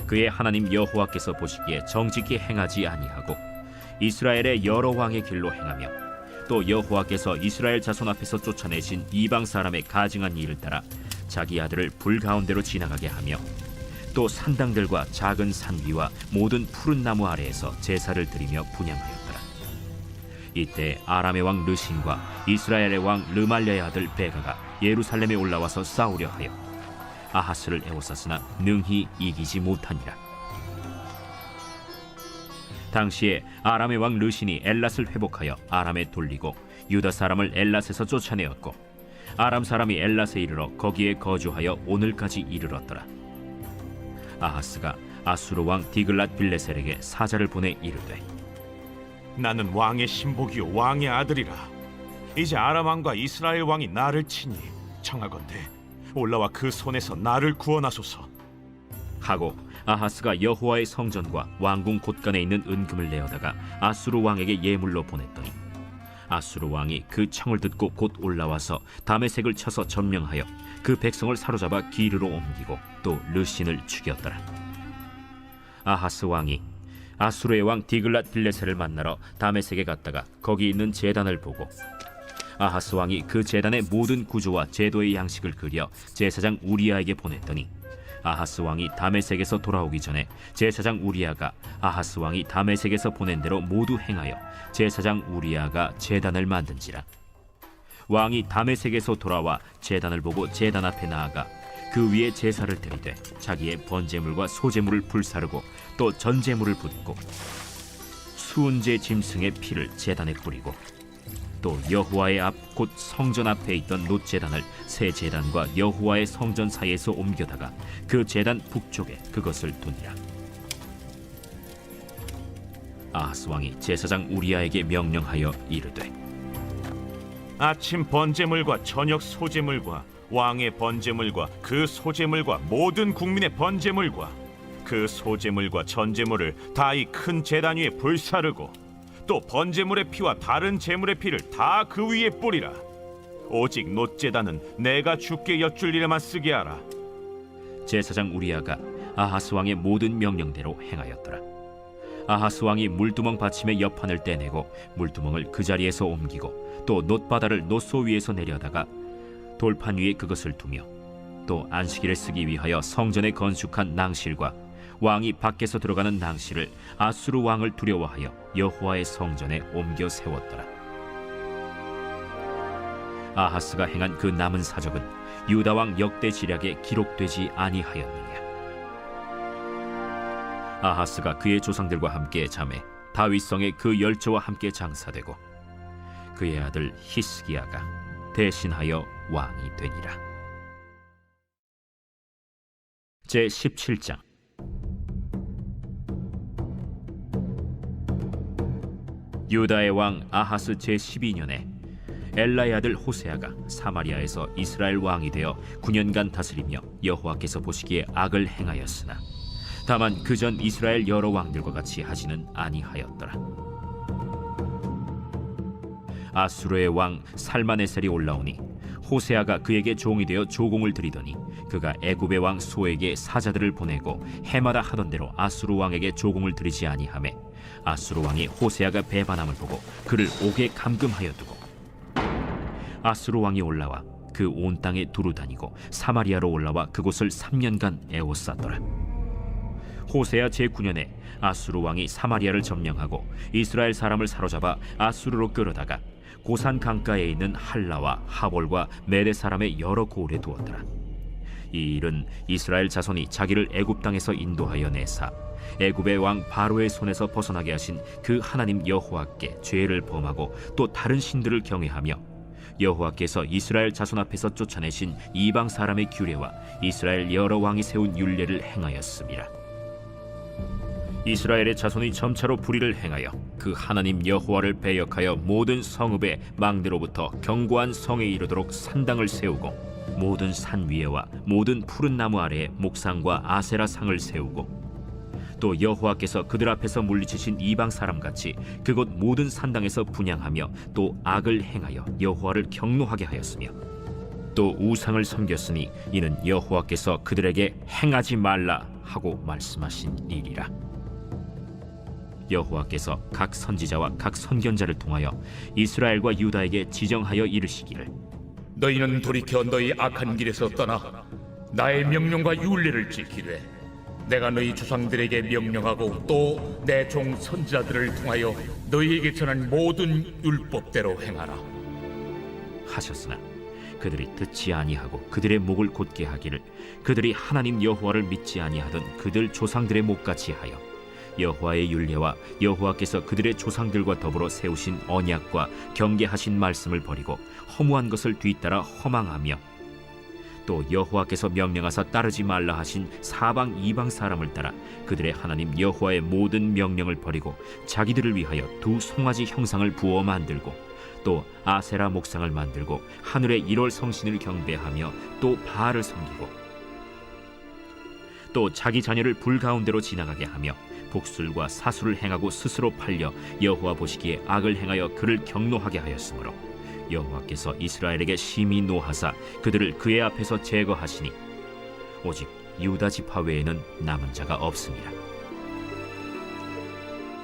그의 하나님 여호와께서 보시기에 정직히 행하지 아니하고 이스라엘의 여러 왕의 길로 행하며 또 여호와께서 이스라엘 자손 앞에서 쫓아내신 이방 사람의 가증한 일을 따라 자기 아들을 불 가운데로 지나가게 하며 또 산당들과 작은 산 위와 모든 푸른 나무 아래에서 제사를 드리며 분향하였더라. 이때 아람의 왕 르신과 이스라엘의 왕 르말랴의 아들 베가가 예루살렘에 올라와서 싸우려 하여 아하스를 에워쌌으나 능히 이기지 못하니라. 당시에 아람의 왕 르신이 엘랏을 회복하여 아람에 돌리고 유다 사람을 엘랏에서 쫓아내었고 아람 사람이 엘랏에 이르러 거기에 거주하여 오늘까지 이르렀더라. 아하스가 아수르 왕 디글랏 빌레셀에게 사자를 보내 이르되 나는 왕의 신복이요 왕의 아들이라. 이제 아람 왕과 이스라엘 왕이 나를 치니 청하건대 올라와 그 손에서 나를 구원하소서 하고 아하스가 여호와의 성전과 왕궁 곳간에 있는 은금을 내어다가 아수르 왕에게 예물로 보냈더니 아수르 왕이 그 청을 듣고 곧 올라와서 다메섹을 쳐서 점령하여 그 백성을 사로잡아 기르로 옮기고 또 르신을 죽였더라. 아하스 왕이 아수르의 왕 디글랏 빌레셀을 만나러 다메섹에 갔다가 거기 있는 제단을 보고 아하스 왕이 그 제단의 모든 구조와 제도의 양식을 그려 제사장 우리야에게 보냈더니 아하스 왕이 다메섹에서 돌아오기 전에 제사장 우리야가 아하스 왕이 다메섹에서 보낸 대로 모두 행하여 제사장 우리야가 제단을 만든지라. 왕이 다메섹에서 돌아와 제단을 보고 제단 앞에 나아가 그 위에 제사를 드리되 자기의 번제물과 소제물을 불사르고 또 전제물을 붓고 수은제 짐승의 피를 제단에 뿌리고 또 여호와의 앞 곧 성전 앞에 있던 놋제단을 새 제단과 여호와의 성전 사이에서 옮겨다가 그 제단 북쪽에 그것을 두니라. 아하스 왕이 제사장 우리야에게 명령하여 이르되 아침 번제물과 저녁 소제물과 왕의 번제물과 그 소제물과 모든 국민의 번제물과 그 소제물과 전제물을 다 이 큰 제단 위에 불사르고 또 번제물의 피와 다른 제물의 피를 다 그 위에 뿌리라. 오직 놋제단은 내가 주께 여쭐 일에만 쓰게 하라. 제사장 우리야가 아하스 왕의 모든 명령대로 행하였더라. 아하스 왕이 물두멍 받침의 옆판을 떼내고 물두멍을 그 자리에서 옮기고 또 놋바다를 놋소 위에서 내려다가 돌판 위에 그것을 두며 또 안식일에 쓰기 위하여 성전에 건축한 낭실과 왕이 밖에서 들어가는 낭실을 아수르 왕을 두려워하여 여호와의 성전에 옮겨 세웠더라. 아하스가 행한 그 남은 사적은 유다 왕 역대 지략에 기록되지 아니하였느냐. 아하스가 그의 조상들과 함께 잠에 다윗성에 그 열조와 함께 장사되고 그의 아들 히스기야가 대신하여 왕이 되니라. 제 17장. 유다의 왕 아하스 제 12년에 엘라의 아들 호세아가 사마리아에서 이스라엘 왕이 되어 9년간 다스리며 여호와께서 보시기에 악을 행하였으나 다만 그전 이스라엘 여러 왕들과 같이 하지는 아니하였더라. 아수르의 왕 살마네셀이 올라오니 호세아가 그에게 종이 되어 조공을 드리더니 그가 애굽의 왕 소에게 사자들을 보내고 해마다 하던 대로 아수르 왕에게 조공을 드리지 아니하매 아수르 왕이 호세아가 배반함을 보고 그를 옥에 감금하여 두고 아수르 왕이 올라와 그 온 땅에 두루 다니고 사마리아로 올라와 그곳을 3년간 에워쌌더라. 호세아 제9년에 아수르 왕이 사마리아를 점령하고 이스라엘 사람을 사로잡아 아수르로 끌어다가 고산 강가에 있는 할라와 하볼과 메대 사람의 여러 고을에 두었더라. 이 일은 이스라엘 자손이 자기를 애굽 땅에서 인도하여 내사 애굽의 왕 바로의 손에서 벗어나게 하신 그 하나님 여호와께 죄를 범하고 또 다른 신들을 경외하며 여호와께서 이스라엘 자손 앞에서 쫓아내신 이방 사람의 규례와 이스라엘 여러 왕이 세운 율례를 행하였음이라. 이스라엘의 자손이 점차로 불의를 행하여 그 하나님 여호와를 배역하여 모든 성읍의 망대로부터 견고한 성에 이르도록 산당을 세우고 모든 산 위에와 모든 푸른 나무 아래에 목상과 아세라 상을 세우고 또 여호와께서 그들 앞에서 물리치신 이방 사람같이 그곳 모든 산당에서 분향하며 또 악을 행하여 여호와를 경노하게 하였으며 또 우상을 섬겼으니 이는 여호와께서 그들에게 행하지 말라 하고 말씀하신 일이라. 여호와께서 각 선지자와 각 선견자를 통하여 이스라엘과 유다에게 지정하여 이르시기를 너희는 돌이켜 너희 악한 길에서 떠나 나의 명령과 율례를 지키되 내가 너희 조상들에게 명령하고 또 내 종 선지자들을 통하여 너희에게 전한 모든 율법대로 행하라 하셨으나 그들이 듣지 아니하고 그들의 목을 곧게 하기를 그들이 하나님 여호와를 믿지 아니하던 그들 조상들의 목같이 하여 여호와의 율례와 여호와께서 그들의 조상들과 더불어 세우신 언약과 경계하신 말씀을 버리고 허무한 것을 뒤따라 허망하며 또 여호와께서 명령하사 따르지 말라 하신 사방 이방 사람을 따라 그들의 하나님 여호와의 모든 명령을 버리고 자기들을 위하여 두 송아지 형상을 부어 만들고 또 아세라 목상을 만들고 하늘의 1월 성신을 경배하며 또 바알을 섬기고 또 자기 자녀를 불 가운데로 지나가게 하며 복술과 사술을 행하고 스스로 팔려 여호와 보시기에 악을 행하여 그를 경노하게 하였으므로 여호와께서 이스라엘에게 심히 노하사 그들을 그의 앞에서 제거하시니 오직 유다 지파 외에는 남은 자가 없습니다.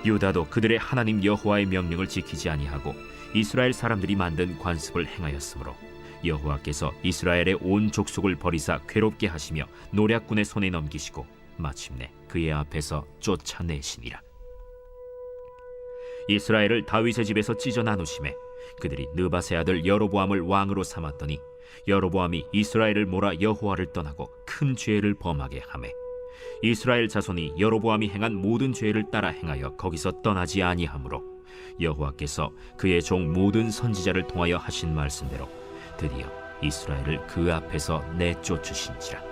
유다도 그들의 하나님 여호와의 명령을 지키지 아니하고 이스라엘 사람들이 만든 관습을 행하였으므로 여호와께서 이스라엘의 온 족속을 버리사 괴롭게 하시며 노략군의 손에 넘기시고 마침내 그의 앞에서 쫓아내시니라. 이스라엘을 다윗의 집에서 찢어 나누심에 그들이 느바세 아들 여로보암을 왕으로 삼았더니 여로보암이 이스라엘을 몰아 여호와를 떠나고 큰 죄를 범하게 하매 이스라엘 자손이 여로보암이 행한 모든 죄를 따라 행하여 거기서 떠나지 아니하므로 여호와께서 그의 종 모든 선지자를 통하여 하신 말씀대로 드디어 이스라엘을 그 앞에서 내쫓으신지라.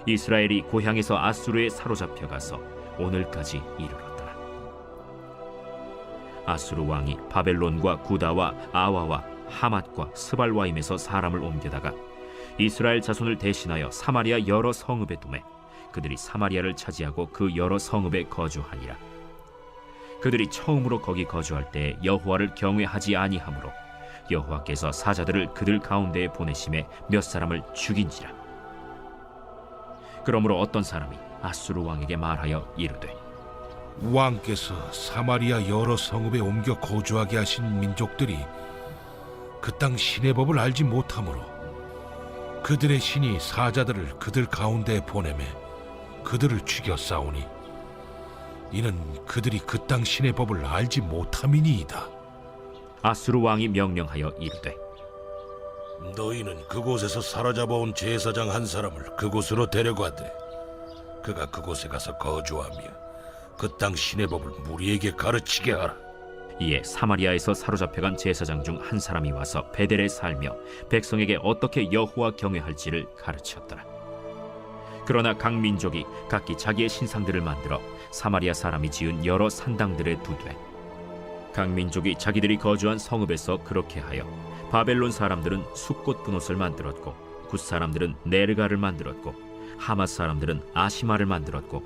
이스라엘이 고향에서 아수르에 사로잡혀 가서 오늘까지 이르렀더라. 아수르 왕이 바벨론과 구다와 아와와 하맛과 스발와임에서 사람을 옮겨다가 이스라엘 자손을 대신하여 사마리아 여러 성읍에 두매 그들이 사마리아를 차지하고 그 여러 성읍에 거주하니라. 그들이 처음으로 거기 거주할 때 여호와를 경외하지 아니하므로 여호와께서 사자들을 그들 가운데에 보내심에 몇 사람을 죽인지라. 그러므로 어떤 사람이 아수르 왕에게 말하여 이르되 왕께서 사마리아 여러 성읍에 옮겨 거주하게 하신 민족들이 그 땅 신의 법을 알지 못하므로 그들의 신이 사자들을 그들 가운데에 보내매 그들을 죽여 싸우니 이는 그들이 그 땅 신의 법을 알지 못함이니이다. 아수르 왕이 명령하여 이르되 너희는 그곳에서 사로잡아온 제사장 한 사람을 그곳으로 데려가되 그가 그곳에 가서 거주하며 그 땅 신의 법을 무리에게 가르치게 하라. 이에 사마리아에서 사로잡혀간 제사장 중 한 사람이 와서 베델에 살며 백성에게 어떻게 여호와 경외할지를 가르쳤더라. 그러나 각 민족이 각기 자기의 신상들을 만들어 사마리아 사람이 지은 여러 산당들에 두되 각 민족이 자기들이 거주한 성읍에서 그렇게 하여 바벨론 사람들은 숫꽃 분옷을 만들었고 굿 사람들은 네르가를 만들었고 하맛 사람들은 아시마를 만들었고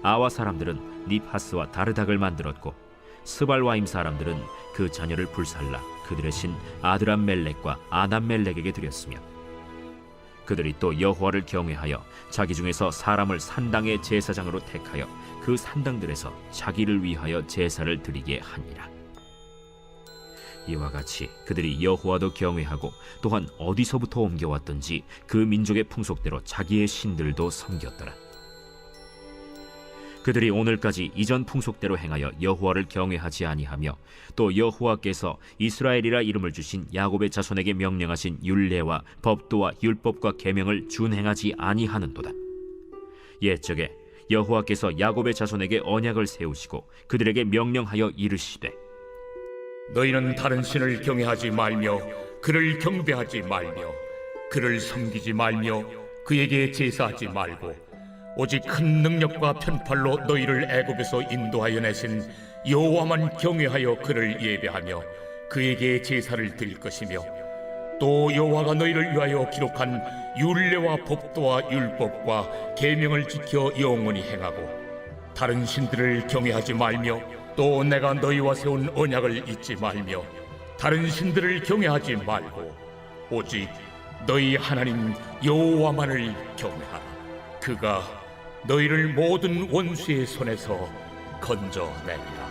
아와 사람들은 닙하스와 다르닥을 만들었고 스발와임 사람들은 그 자녀를 불살라 그들의 신 아드람멜렉과 아남멜렉에게 드렸으며 그들이 또 여호와를 경외하여 자기 중에서 사람을 산당의 제사장으로 택하여 그 산당들에서 자기를 위하여 제사를 드리게 하니라. 이와 같이 그들이 여호와도 경외하고 또한 어디서부터 옮겨왔던지 그 민족의 풍속대로 자기의 신들도 섬겼더라. 그들이 오늘까지 이전 풍속대로 행하여 여호와를 경외하지 아니하며 또 여호와께서 이스라엘이라 이름을 주신 야곱의 자손에게 명령하신 율례와 법도와 율법과 계명을 준행하지 아니하는도다. 옛적에 여호와께서 야곱의 자손에게 언약을 세우시고 그들에게 명령하여 이르시되 너희는 다른 신을 경외하지 말며 그를 경배하지 말며 그를 섬기지 말며 그에게 제사하지 말고 오직 큰 능력과 편팔로 너희를 애굽에서 인도하여 내신 여호와만 경외하여 그를 예배하며 그에게 제사를 드릴 것이며 또 여호와가 너희를 위하여 기록한 율례와 법도와 율법과 계명을 지켜 영원히 행하고 다른 신들을 경외하지 말며 또 내가 너희와 세운 언약을 잊지 말며 다른 신들을 경외하지 말고 오직 너희 하나님 여호와만을 경외하라. 그가 너희를 모든 원수의 손에서 건져내리라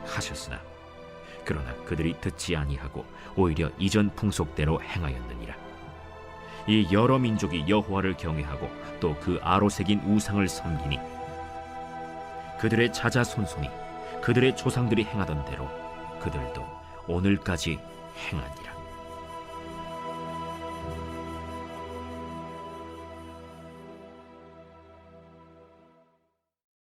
하셨으나 그러나 그들이 듣지 아니하고 오히려 이전 풍속대로 행하였느니라. 이 여러 민족이 여호와를 경외하고 또 그 아로새긴 우상을 섬기니 그들의 자자손손이 그들의 조상들이 행하던 대로 그들도 오늘까지 행하니라.